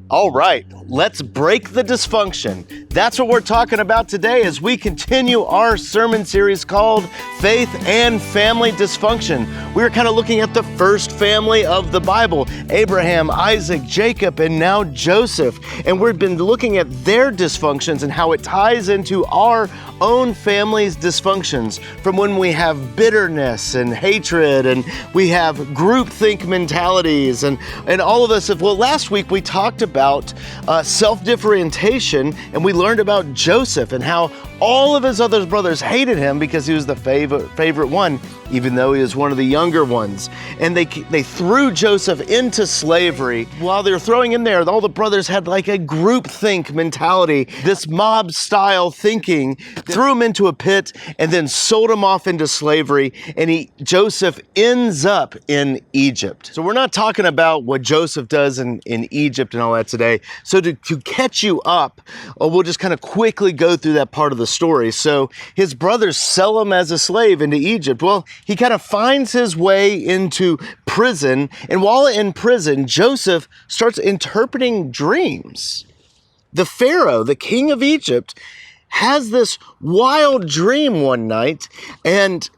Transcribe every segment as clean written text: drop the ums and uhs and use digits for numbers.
All right, let's break the dysfunction. That's what we're talking about today as we continue our sermon series called Faith and Family Dysfunction. We're kind of looking at the first family of the Bible, Abraham, Isaac, Jacob, and now Joseph. And we've been looking at their dysfunctions and how it ties into our own family's dysfunctions, from when we have bitterness and hatred and we have groupthink mentalities and all of this. Well, last week we talked about self-differentiation, and we learned about Joesph and how all of his other brothers hated him because he was the favorite one, even though he was one of the younger ones. And they threw Joesph into slavery. While they were throwing him there, all the brothers had like a groupthink mentality, this mob-style thinking, threw him into a pit and then sold him off into slavery. And Joesph ends up in Egypt. So we're not talking about what Joesph does in Egypt and all that today. So to catch you up, we'll just kind of quickly go through that part of the story. So his brothers sell him as a slave into Egypt. Well, he kind of finds his way into prison, and while in prison, Joesph starts interpreting dreams. The Pharaoh, the king of Egypt, has this wild dream one night, and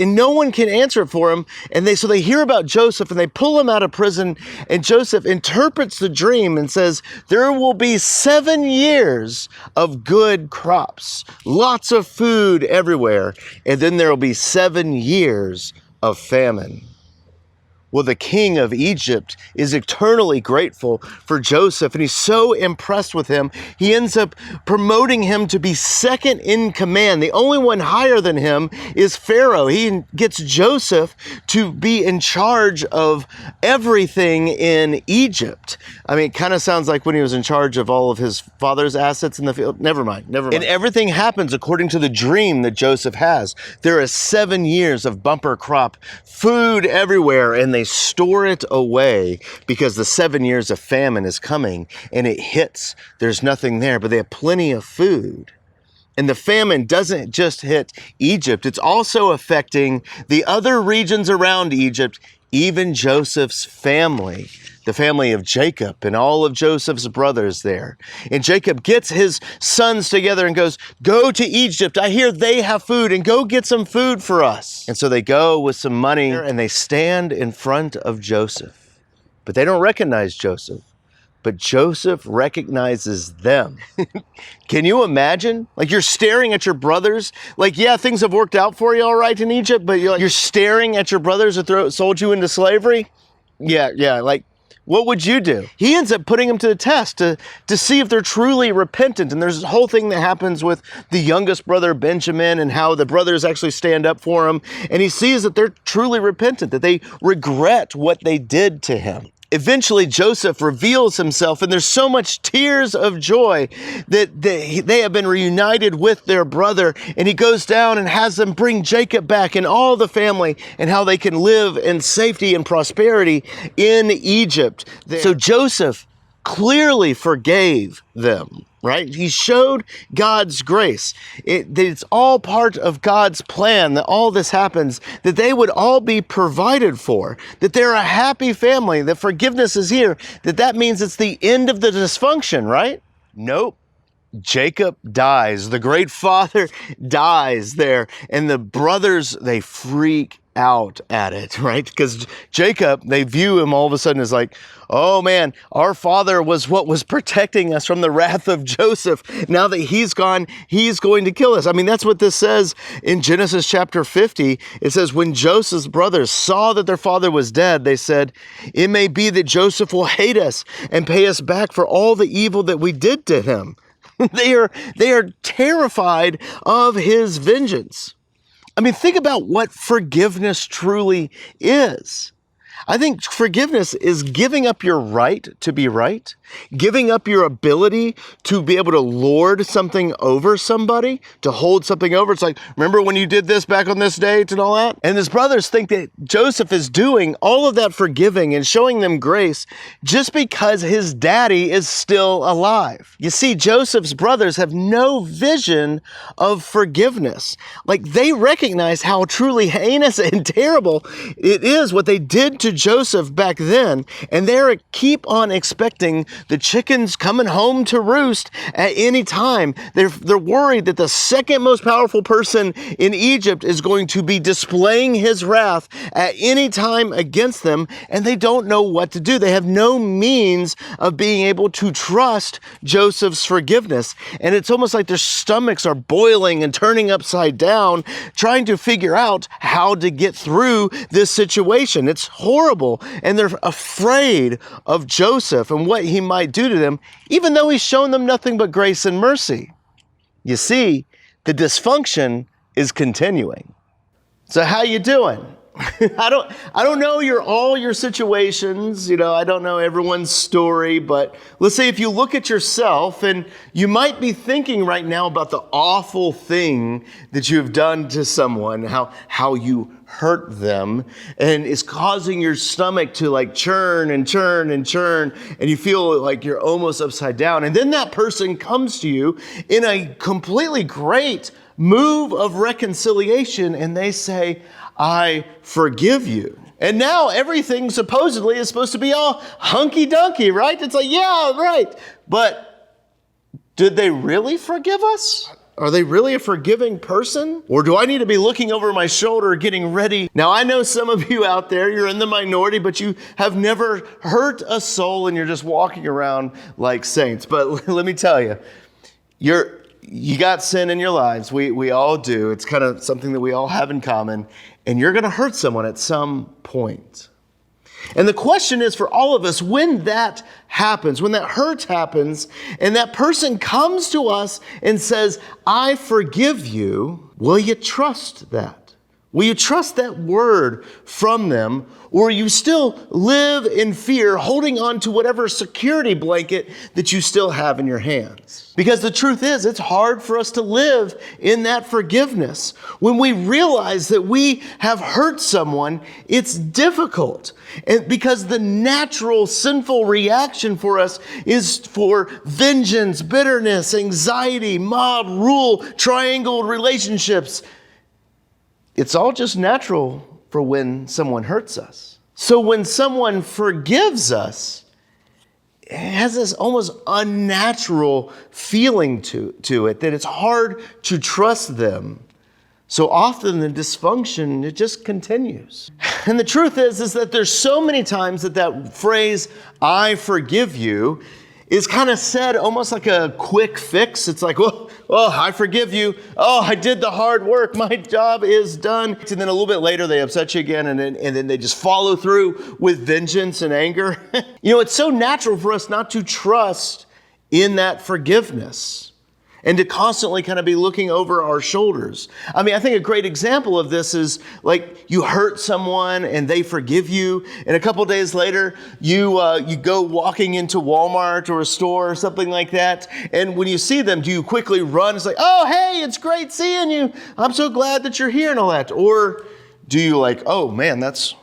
no one can answer it for him. And so they hear about Joesph and they pull him out of prison, and Joesph interprets the dream and says, there will be 7 years of good crops, lots of food everywhere, and then there will be 7 years of famine. Well, the king of Egypt is eternally grateful for Joesph, and he's so impressed with him, he ends up promoting him to be second in command. The only one higher than him is Pharaoh. He gets Joesph to be in charge of everything in Egypt. I mean, it kind of sounds like when he was in charge of all of his father's assets in the field. Never mind. And everything happens according to the dream that Joesph has. There is 7 years of bumper crop, food everywhere, and they store it away because the 7 years of famine is coming, and it hits. There's nothing there, but they have plenty of food. And the famine doesn't just hit Egypt, it's also affecting the other regions around Egypt, even Joseph's family, the family of Jacob and all of Joseph's brothers there. And Jacob gets his sons together and goes, go to Egypt. I hear they have food, and go get some food for us. And so they go with some money and they stand in front of Joesph. But they don't recognize Joesph. But Joesph recognizes them. Can you imagine? Like, you're staring at your brothers. Like, yeah, things have worked out for you all right in Egypt, but you're staring at your brothers that sold you into slavery? Yeah, like, what would you do? He ends up putting them to the test to see if they're truly repentant. And there's this whole thing that happens with the youngest brother, Benjamin, and how the brothers actually stand up for him. And he sees that they're truly repentant, that they regret what they did to him. Eventually, Joesph reveals himself, and there's so much tears of joy that they have been reunited with their brother. And he goes down and has them bring Jacob back and all the family, and how they can live in safety and prosperity in Egypt. So Joesph clearly forgave them, right? He showed God's grace. It's all part of God's plan that all this happens, that they would all be provided for, that they're a happy family, that forgiveness is here, that means it's the end of the dysfunction, right? Nope. Jacob dies. The great father dies there, and the brothers, they freak out at it, right? Because Jacob, they view him all of a sudden as like, oh man, our father was what was protecting us from the wrath of Joesph. Now that he's gone, he's going to kill us. I mean, that's what this says in Genesis chapter 50. It says, when Joseph's brothers saw that their father was dead, they said, it may be that Joesph will hate us and pay us back for all the evil that we did to him. They are terrified of his vengeance. I mean, think about what forgiveness truly is. I think forgiveness is giving up your right to be right, giving up your ability to be able to lord something over somebody, to hold something over. It's like, remember when you did this back on this date and all that? And his brothers think that Joesph is doing all of that forgiving and showing them grace just because his daddy is still alive. You see, Joseph's brothers have no vision of forgiveness. Like, they recognize how truly heinous and terrible it is what they did to to Joesph back then, and they keep on expecting the chickens coming home to roost at any time. They're worried that the second most powerful person in Egypt is going to be displaying his wrath at any time against them, and they don't know what to do. They have no means of being able to trust Joseph's forgiveness. And it's almost like their stomachs are boiling and turning upside down, trying to figure out how to get through this situation. It's horrible. And they're afraid of Joesph and what he might do to them, even though he's shown them nothing but grace and mercy. You see, the dysfunction is continuing. So how you doing? I don't know all your situations, I don't know everyone's story, but let's say if you look at yourself and you might be thinking right now about the awful thing that you've done to someone, how you hurt them, and it's causing your stomach to like churn and churn and churn, and you feel like you're almost upside down. And then that person comes to you in a completely great move of reconciliation, and they say, I forgive you. And now everything supposedly is supposed to be all hunky-dunky, right? It's like, yeah, right. But did they really forgive us? Are they really a forgiving person? Or do I need to be looking over my shoulder, getting ready? Now, I know some of you out there, you're in the minority, but you have never hurt a soul and you're just walking around like saints. But let me tell you, you got sin in your lives. We all do. It's kind of something that we all have in common. And you're going to hurt someone at some point. And the question is for all of us, when that happens, when that hurt happens, and that person comes to us and says, I forgive you, will you trust that? Will you trust that word from them? Or you still live in fear, holding on to whatever security blanket that you still have in your hands? Because the truth is, it's hard for us to live in that forgiveness. When we realize that we have hurt someone, it's difficult. And because the natural sinful reaction for us is for vengeance, bitterness, anxiety, mob rule, triangle relationships. It's all just natural for when someone hurts us. So when someone forgives us, it has this almost unnatural feeling to it that it's hard to trust them. So often the dysfunction, it just continues. And the truth is that there's so many times that phrase, I forgive you, is kind of said almost like a quick fix. It's like, well, I forgive you. Oh, I did the hard work. My job is done. And then a little bit later, they upset you again, and then they just follow through with vengeance and anger. It's so natural for us not to trust in that forgiveness and to constantly kind of be looking over our shoulders. I mean, I think a great example of this is like you hurt someone and they forgive you, and a couple days later, you go walking into Walmart or a store or something like that, and when you see them, do you quickly run? It's like, oh, hey, it's great seeing you. I'm so glad that you're here and all that. Or do you like, oh man, that's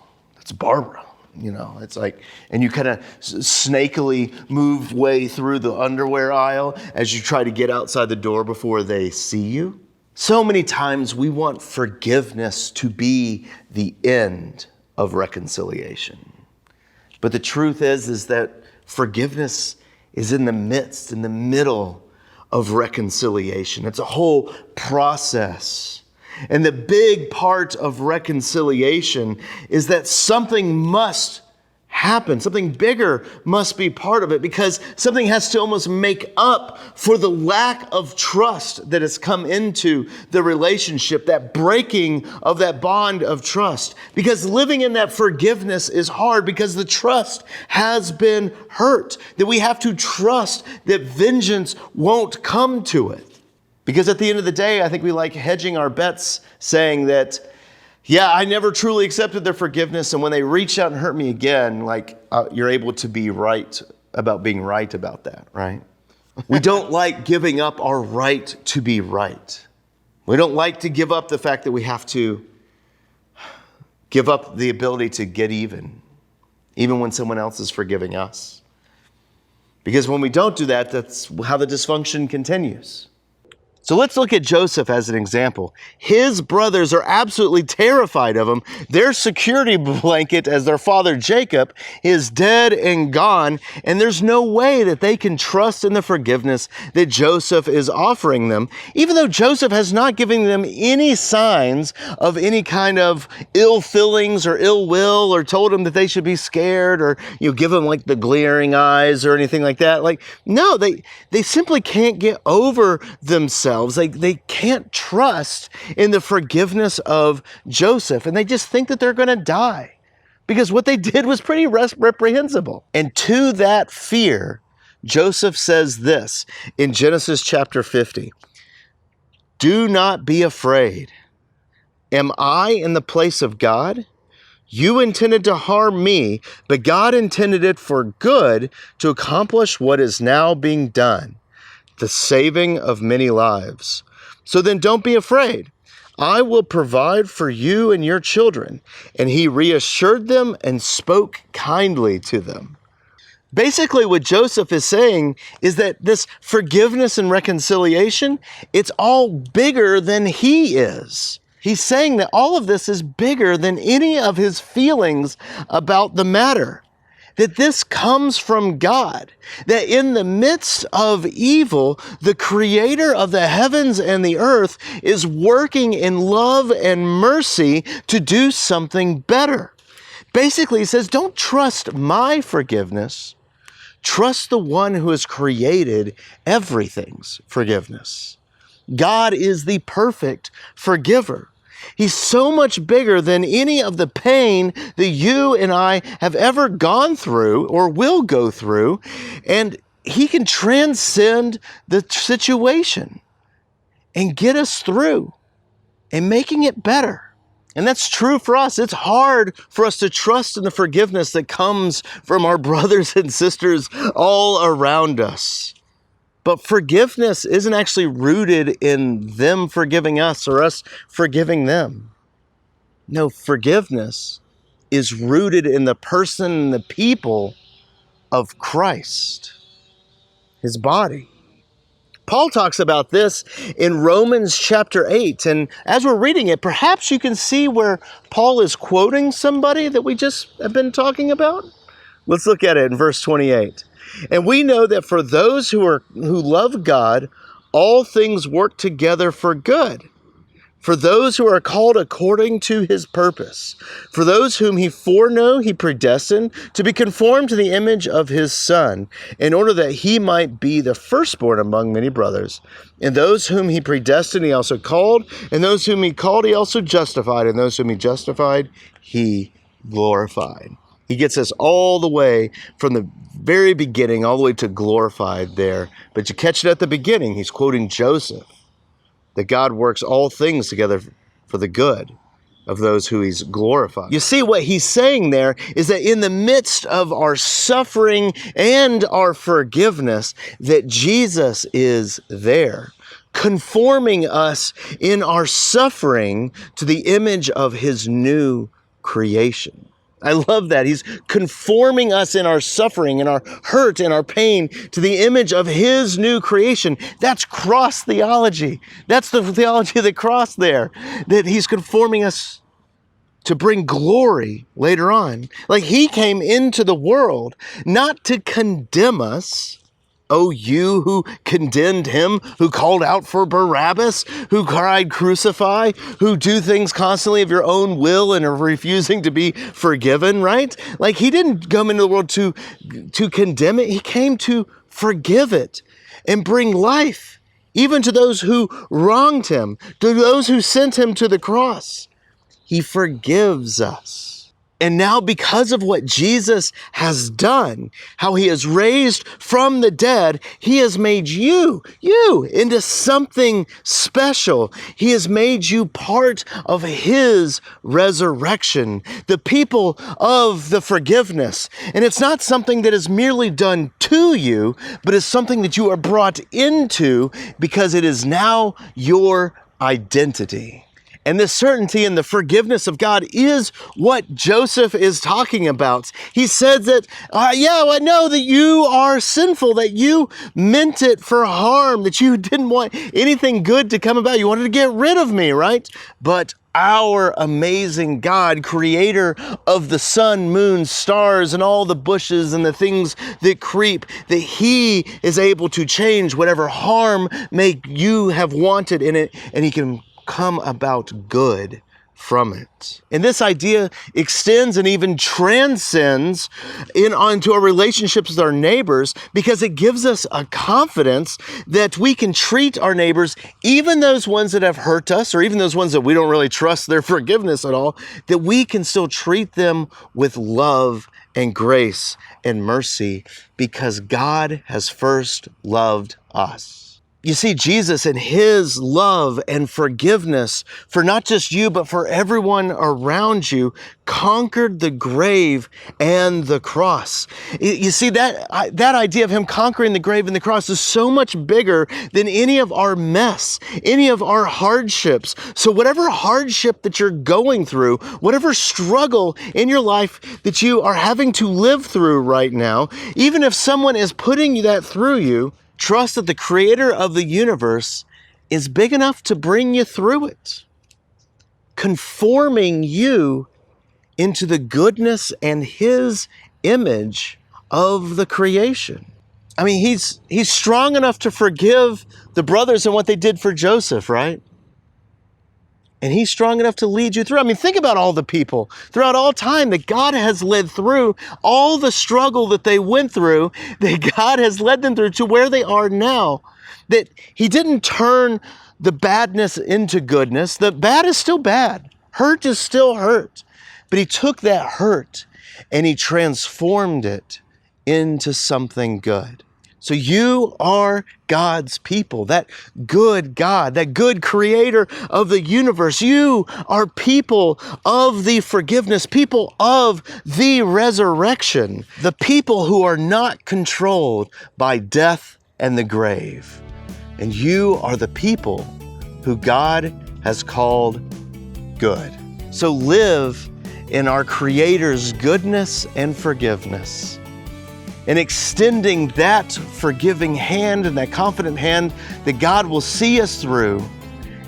Barbara. It's like, and you kind of snakily move way through the underwear aisle as you try to get outside the door before they see you. So many times we want forgiveness to be the end of reconciliation. But the truth is that forgiveness is in the middle of reconciliation. It's a whole process. And the big part of reconciliation is that something must happen. Something bigger must be part of it, because something has to almost make up for the lack of trust that has come into the relationship, that breaking of that bond of trust. Because living in that forgiveness is hard because the trust has been hurt, that we have to trust that vengeance won't come to it. Because at the end of the day, I think we like hedging our bets, saying that, yeah, I never truly accepted their forgiveness, and when they reach out and hurt me again, you're able to be right about being right about that, right? We don't like giving up our right to be right. We don't like to give up the fact that we have to give up the ability to get even when someone else is forgiving us. Because when we don't do that, that's how the dysfunction continues. So let's look at Joseph as an example. His brothers are absolutely terrified of him. Their security blanket as their father Jacob is dead and gone, and there's no way that they can trust in the forgiveness that Joseph is offering them, even though Joseph has not given them any signs of any kind of ill feelings or ill will, or told them that they should be scared, or give them like the glaring eyes or anything like that. No, they simply can't get over themselves. They can't trust in the forgiveness of Joseph, and they just think that they're going to die because what they did was pretty reprehensible. And to that fear, Joseph says this in Genesis chapter 50, "Do not be afraid. Am I in the place of God? You intended to harm me, but God intended it for good to accomplish what is now being done, the saving of many lives. So then don't be afraid. I will provide for you and your children." And he reassured them and spoke kindly to them. Basically, what Joseph is saying is that this forgiveness and reconciliation, it's all bigger than he is. He's saying that all of this is bigger than any of his feelings about the matter. That this comes from God, that in the midst of evil, the creator of the heavens and the earth is working in love and mercy to do something better. Basically, he says, don't trust my forgiveness. Trust the one who has created everything's forgiveness. God is the perfect forgiver. He's so much bigger than any of the pain that you and I have ever gone through or will go through, and he can transcend the situation and get us through and making it better. And that's true for us. It's hard for us to trust in the forgiveness that comes from our brothers and sisters all around us. But forgiveness isn't actually rooted in them forgiving us or us forgiving them. No, forgiveness is rooted in the person and the people of Christ, his body. Paul talks about this in Romans chapter 8. And as we're reading it, perhaps you can see where Paul is quoting somebody that we just have been talking about. Let's look at it in verse 28. "And we know that for those who love God, all things work together for good, for those who are called according to his purpose. For those whom he foreknew, he predestined to be conformed to the image of his Son, in order that he might be the firstborn among many brothers. And those whom he predestined, he also called. And those whom he called, he also justified. And those whom he justified, he glorified." He gets us all the way from the very beginning, all the way to glorified there. But you catch it at the beginning. He's quoting Joesph, that God works all things together for the good of those who he's glorified. You see, what he's saying there is that in the midst of our suffering and our forgiveness, that Jesus is there, conforming us in our suffering to the image of his new creation. I love that. He's conforming us in our suffering and our hurt and our pain to the image of his new creation. That's cross theology. That's the theology of the cross there, that he's conforming us to bring glory later on. Like he came into the world not to condemn us. Oh, you who condemned him, who called out for Barabbas, who cried, "Crucify," who do things constantly of your own will and are refusing to be forgiven, right? Like he didn't come into the world to condemn it. He came to forgive it and bring life, even to those who wronged him, to those who sent him to the cross. He forgives us. And now, because of what Jesus has done, how he has raised from the dead, he has made you into something special. He has made you part of his resurrection, the people of the forgiveness. And it's not something that is merely done to you, but it's something that you are brought into because it is now your identity. And this certainty in the forgiveness of God is what Joesph is talking about. He said that, I know that you are sinful, that you meant it for harm, that you didn't want anything good to come about. You wanted to get rid of me, right? But our amazing God, creator of the sun, moon, stars, and all the bushes and the things that creep, that he is able to change whatever harm may you have wanted in it, and he can come about good from it. And this idea extends and even transcends onto our relationships with our neighbors, because it gives us a confidence that we can treat our neighbors, even those ones that have hurt us, or even those ones that we don't really trust their forgiveness at all, that we can still treat them with love and grace and mercy, because God has first loved us. You see, Jesus and his love and forgiveness for not just you, but for everyone around you, conquered the grave and the cross. You see, that idea of him conquering the grave and the cross is so much bigger than any of our mess, any of our hardships. So whatever hardship that you're going through, whatever struggle in your life that you are having to live through right now, even if someone is putting that through you, trust that the creator of the universe is big enough to bring you through it, conforming you into the goodness and his image of the creation. I mean, he's strong enough to forgive the brothers and what they did for Joesph, right? And he's strong enough to lead you through. I mean, think about all the people throughout all time that God has led through, all the struggle that they went through, that God has led them through to where they are now. That he didn't turn the badness into goodness. The bad is still bad. Hurt is still hurt. But he took that hurt and he transformed it into something good. So you are God's people, that good God, that good creator of the universe. You are people of the forgiveness, people of the resurrection, the people who are not controlled by death and the grave. And you are the people who God has called good. So live in our Creator's goodness and forgiveness, and extending that forgiving hand and that confident hand that God will see us through,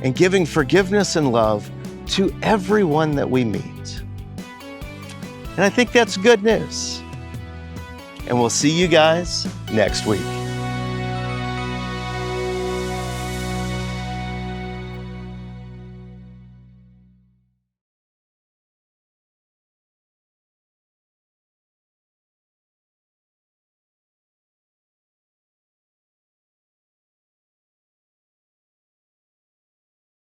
and giving forgiveness and love to everyone that we meet. And I think that's good news. And we'll see you guys next week.